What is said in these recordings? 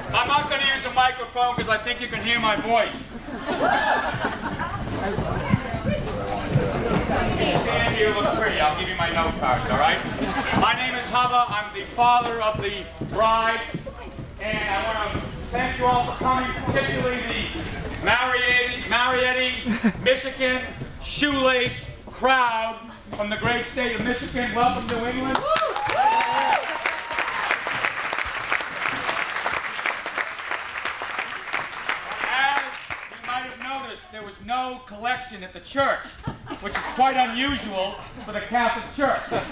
I'm not going to use a microphone because I think you can hear my voice. Stand here, look pretty. I'll give you my note cards, all right? My name is Hubba. I'm the father of the bride. And I want to thank you all for coming, particularly the Marietta, Michigan, shoelace crowd from the great state of Michigan. Welcome to New England. There was no collection at the church, which is quite unusual for the Catholic Church. But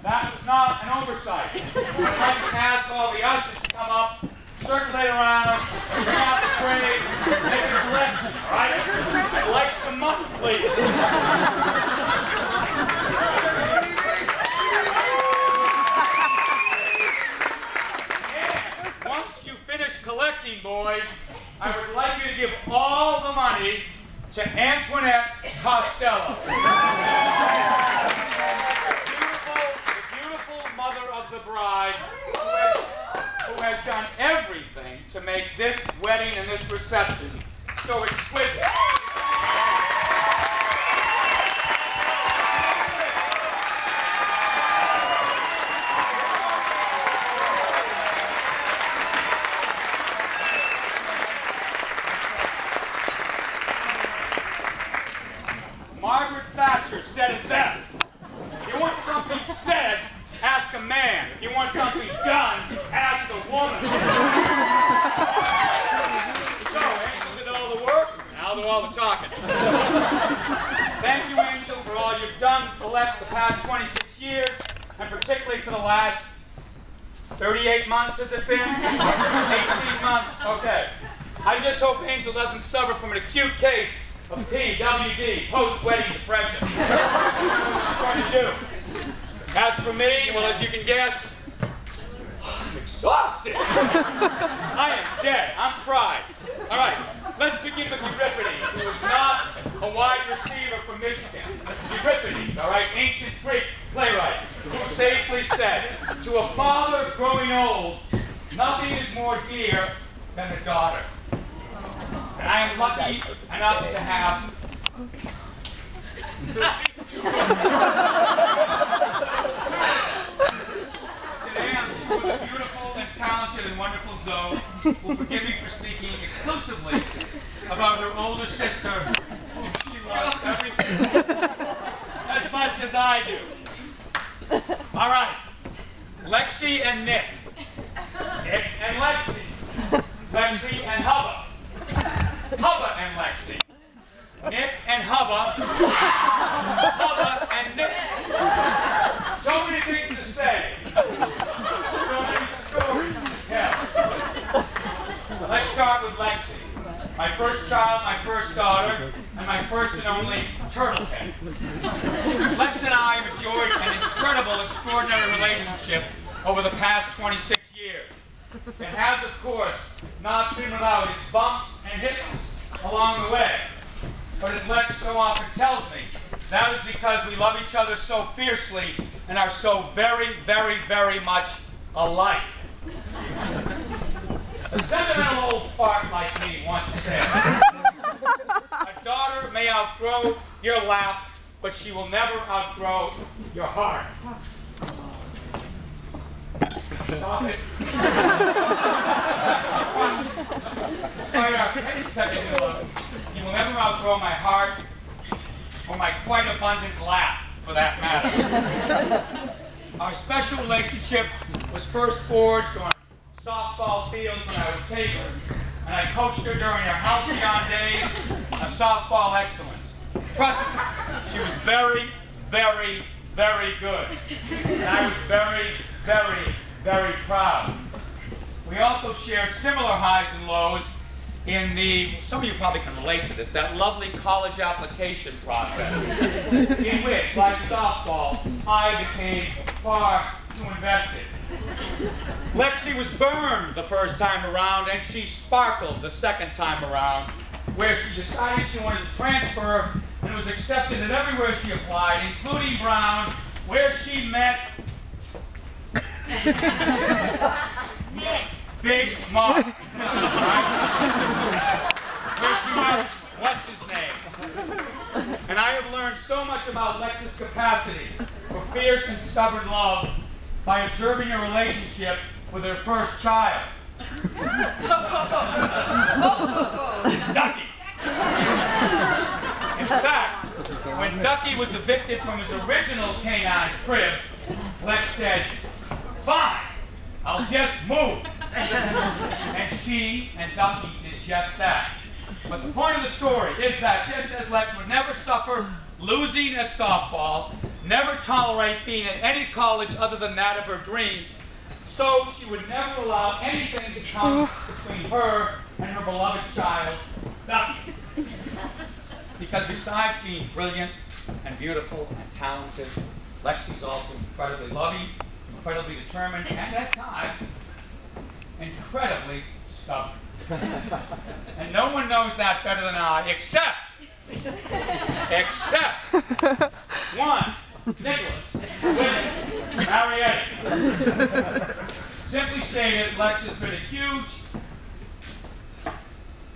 that was not an oversight. I'd like to ask all the ushers to come up, circulate around, bring out the trays, make a collection, all right? I'd like some money, please. And once you finish collecting, boys, I would like you to give all the money to Antoinette Costello. The beautiful mother of the bride who has done everything to make this wedding and this reception so exquisite. Margaret Thatcher said it best. If you want something said, ask a man. If you want something done, ask a woman. So, Angel did all the work, and I'll do all the talking. Thank you, Angel, for all you've done for Lex the past 26 years, and particularly for the last 38 months, has it been? 18 months, okay. I just hope Angel doesn't suffer from an acute case of PWD, post-wedding depression. What she's trying to do. As for me, well, as you can guess, I'm exhausted. I am dead. I'm fried. All right, let's begin with Euripides, who was not a wide receiver from Michigan. Euripides, all right, ancient Greek playwright, who sagely said, to a father growing old, nothing is more dear than a daughter. And I am lucky enough to have today I'm sure the beautiful and talented and wonderful Zoe will forgive me for speaking exclusively about her older sister, whom she loves everything as much as I do. All right, Lexi and Nick. Nick and Lexi. Lexi and Hubba. Hubba and Lexi. Nick and Hubba. Hubba and Nick. So many things to say. So many stories to tell. Let's start with Lexi. My first child, my first daughter, and my first and only turtlehead. Lex and I have enjoyed an incredible, extraordinary relationship over the past 26 years. It has, of course, not been without its bumps and hiccups along the way. But as Lex so often tells me, that is because we love each other so fiercely and are so very, very, very much alike. A sentimental old fart like me once said, a daughter may outgrow your laugh, but she will never outgrow your heart. Stop it. Despite our technical looks, you will never outgrow my heart or my quite abundant laugh, for that matter. Our special relationship was first forged on a softball field when I would take her, and I coached her during her halcyon days of softball excellence. Trust me, she was very, very, very good. And I was very, very, very proud. We also shared similar highs and lows in the, some of you probably can relate to this, that lovely college application process in which, like softball, I became far too invested. Lexi was burned the first time around, and she sparkled the second time around, where she decided she wanted to transfer and was accepted at everywhere she applied, including Brown, where she met Nick. Big Mark. Right? Where's she at? What's his name? And I have learned so much about Lex's capacity for fierce and stubborn love by observing her relationship with her first child. Ducky. In fact, when Ducky was evicted from his original canine crib, Lex said, "Fine, I'll just move." And she and Ducky did just that. But the point of the story is that just as Lex would never suffer losing at softball, never tolerate being at any college other than that of her dreams, so she would never allow anything to come between her and her beloved child, Ducky. Because besides being brilliant and beautiful and talented, Lexi's also incredibly loving, incredibly determined, and at times, incredibly stubborn. And no one knows that better than I, except one, Nicholas, William, Marietta. Simply stated, Lex has been a huge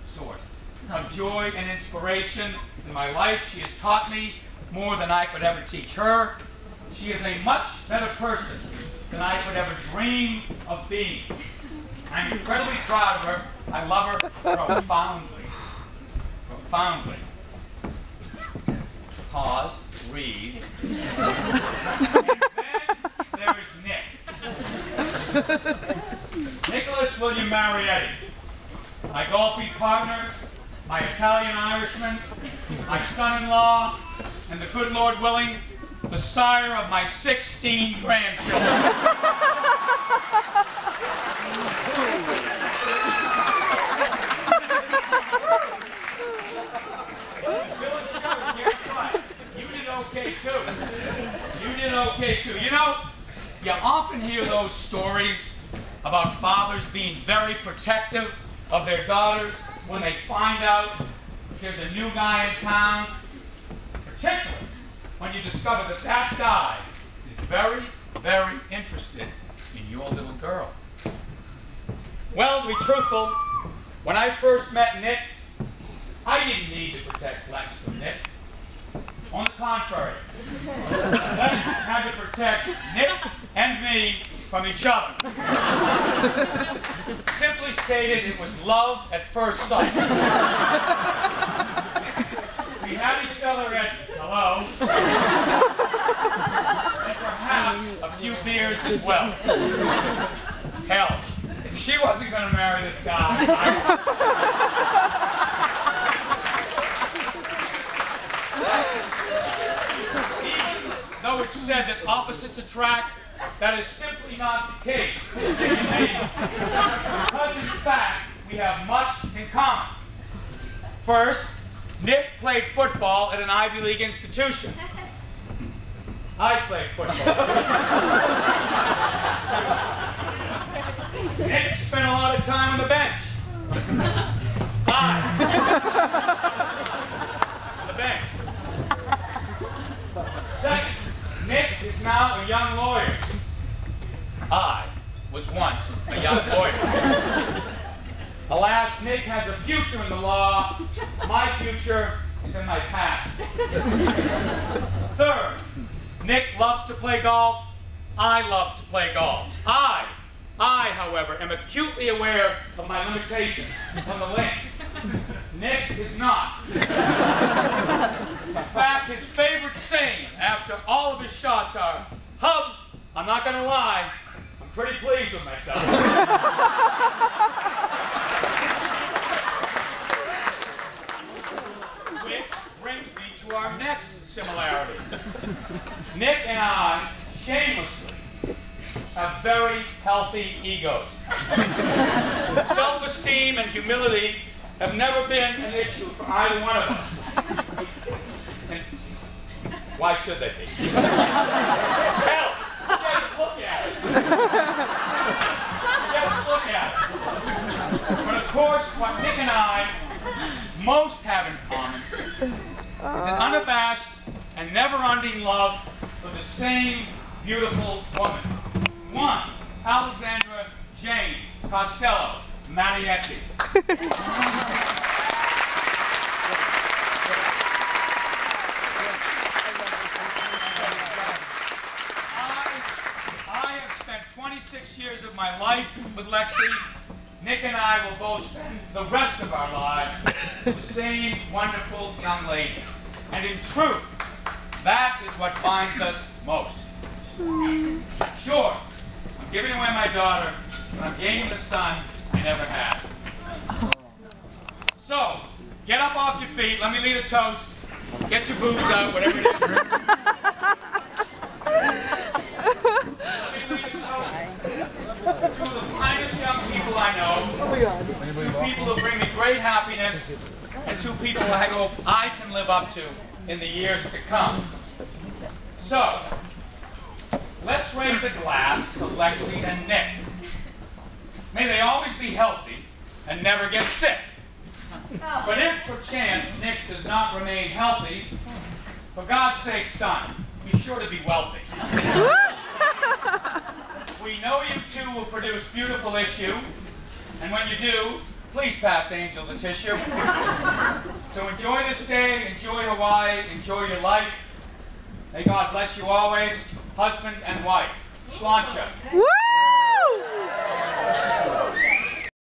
source of joy and inspiration in my life. She has taught me more than I could ever teach her. She is a much better person than I could ever dream of being. I'm incredibly proud of her. I love her profoundly. Profoundly. Pause, read. And then there is Nick. Nicholas William Marietti, my golfing partner, my Italian-Irishman, my son-in-law, and the good Lord willing, the sire of my 16 grandchildren. You did okay too. You did okay too. You know, you often hear those stories about fathers being very protective of their daughters when they find out there's a new guy in town, particularly when you discover that that guy is very, very interested in your little girl. Well, to be truthful, when I first met Nick, I didn't need to protect Lex from Nick. On the contrary, Lex had to protect Nick and me from each other. Simply stated, it was love at first sight. We had each other at hello, and perhaps a few beers as well. Hell, if she wasn't going to marry this guy, even though it's said that opposites attract, that is simply not the case. Because in fact, we have much in common. First, Nick played football at an Ivy League institution. I played football. Nick spent a lot of time on the bench. On the bench. Second, Nick is now a young lawyer. I was once a young lawyer. Alas, Nick has a future in the law. My future is in my past. Third, Nick loves to play golf. I love to play golf. I, however, am acutely aware of my limitations on the links. Nick is not. In fact, his favorite saying after all of his shots are, "Hub, I'm not going to lie, I'm pretty pleased with myself." Which brings me to our next similarity. Nick and I, shamelessly, have very healthy egos. Self-esteem and humility have never been an issue for either one of us. And why should they be? Hell, just look at it. Just look at it. But of course, what Nick and I most have in common is an unabashed and never-ending love for the same beautiful woman. One, Alexandra Jane Costello, Manietti. I have spent 26 years of my life with Lexi. Nick and I will both spend the rest of our lives with the same wonderful young lady. And in truth, that is what binds us most. Sure, I'm giving away my daughter, but I'm gaining the son I never had. So, get up off your feet, let me lead a toast, get your boobs out, whatever it is. Let me lead a toast to the finest young people I know, two people who bring me great happiness, and two people who I hope I can live up to in the years to come. So, let's raise a glass to Lexi and Nick. May they always be healthy and never get sick. But if perchance Nick does not remain healthy, for God's sake, son, be sure to be wealthy. We know you two will produce beautiful issue, and when you do, please pass Angel the tissue. So enjoy this day, enjoy Hawaii, enjoy your life. May God bless you always, husband and wife. Schlancha.